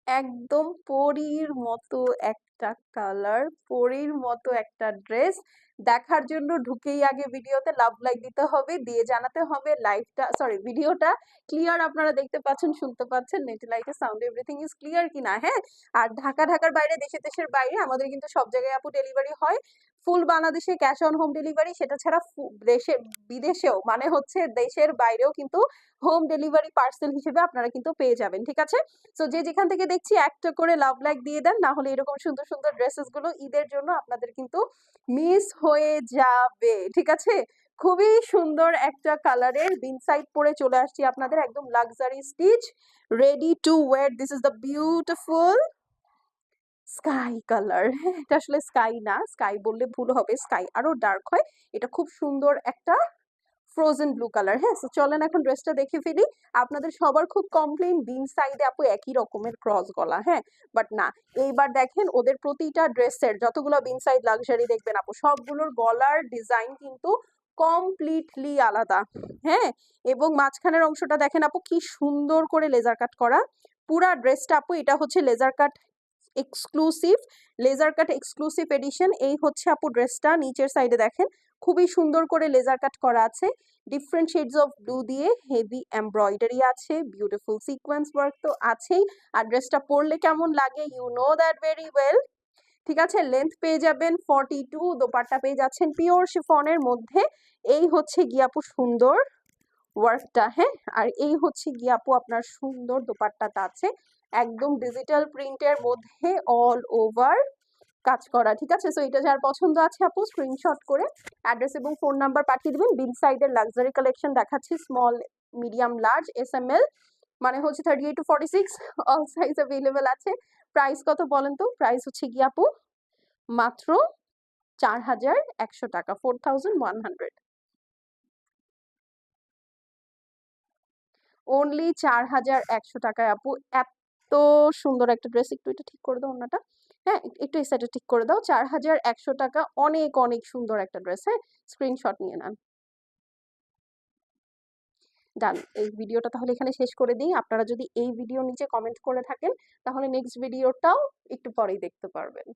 একদম পরীর মতো একটা কালার, পরীর মতো একটা ড্রেস। দেখার জন্য ঢুকেই আগে ভিডিওতে লাভ লাইক দিতে হবে, দিয়ে জানাতে হবে লাইভটা ভিডিওটা ক্লিয়ার আপনারা দেখতে পাচ্ছেন, শুনতে পাচ্ছেন, নেট লাইটে সাউন্ড এভরিথিং ইজ ক্লিয়ার কিনা। হ্যাঁ, আর ঢাকার বাইরে, দেশের বাইরে আমাদের কিন্তু সব জায়গায় আপু ডেলিভারি হয়। ফুল বাংলাদেশে ক্যাশ অন হোম ডেলিভারি, সেটা ছাড়া বিদেশেও মানে হচ্ছে দেশের বাইরেও কিন্তু হোম ডেলিভারি পার্সেল হিসেবে আপনারা কিন্তু পেয়ে যাবেন। ঠিক আছে, সো যে যেখান থেকে দেখছি একটা করে লাভ লাইক দিয়ে দেন, না হলে এরকম সুন্দর সুন্দর ড্রেসেস গুলো ঈদের জন্য আপনাদের কিন্তু মিস হয়ে যাবে। ঠিক আছে, খুবই সুন্দর একটা কালারের বিন সাইড পরে চলে আসছি আপনাদের, একদম luxury stitch, ready to wire. This is the beautiful sky colour. এটা আসলে স্কাই না, স্কাই বললে ভুল হবে, স্কাই আরো ডার্ক হয়। এটা খুব সুন্দর একটা ফ্রোজেন ব্লু কালার। হ্যাঁ, সো চলেন এখন ড্রেসটা দেখে ফেলি। আপনাদের সবার খুব কমপ্লেইন বিন সাইডে আপু একই রকমের ক্রস গলা। হ্যাঁ, বাট না, এইবার দেখেন ওদের প্রতিটা ড্রেসের যতগুলো বিন সাইড লাক্সারি দেখবেন আপু, সবগুলোর গলার ডিজাইন কিন্তু কমপ্লিটলি আলাদা। হ্যাঁ, এবং মাঝখানের অংশটা দেখেন আপু কি সুন্দর করে লেজার কাট করা। পুরা ড্রেসটা আপু এটা হচ্ছে laser cut exclusive, laser cut exclusive edition. এই হচ্ছে আপু ড্রেসটা, নিচের সাইডে দেখেন খুবই সুন্দর করে লেজার কাট করা আছে, ডিফারেন্ট শেডস অফ ব্লু দিয়ে হেভি এমব্রয়ডারি আছে, বিউটিফুল সিকোয়েন্স ওয়ার্ক তো আছেই। আর ড্রেসটা পরলে কেমন লাগে you know that very well. ঠিক আছে, লেন্থ পেয়ে যাবেন 42, দোপাট্টা পেয়ে যাচ্ছেন পিওর শিফনের মধ্যে। এই হচ্ছে গিয়াপু সুন্দর ওয়ার্কটা। হ্যাঁ, আর এই হচ্ছে গিয়াপু আপনার সুন্দর দোপাট্টাটা আছে, একদম ডিজিটাল প্রিন্টের মধ্যে অল ওভার কাজ করা। ঠিক আছে, সো এটা যার পছন্দ আছে আপু স্ক্রিনশট করে অ্যাড্রেস এবং ফোন নাম্বার পাঠিয়ে দিবেন। বিন সাইডের লাক্সারি কালেকশন দেখাচ্ছি, স্মল, মিডিয়াম, লার্জ, SML, মানে হচ্ছে 38 to 46 অল সাইজ অ্যাভেলেবেল আছে। প্রাইস কত বলেন তো? প্রাইস হচ্ছে গিয়ে আপু মাত্র 4100 টাকা, 4100, অনলি 4100 টাকায় আপু এত সুন্দর একটা ড্রেস। একটু এটা ঠিক করে দাও ওনাটা। হ্যাঁ, একটু এই সাইডে ঠিক করে দাও। 4100 টাকা, অনেক অনেক সুন্দর একটা ড্রেস। হ্যাঁ, স্ক্রিনশট নিয়ে নেন। ডান, এই ভিডিওটা তাহলে এখানে শেষ করে দিই। আপনারা যদি এই ভিডিও নিচে কমেন্ট করে থাকেন তাহলে নেক্সট ভিডিওটাও একটু পরেই দেখতে পারবেন।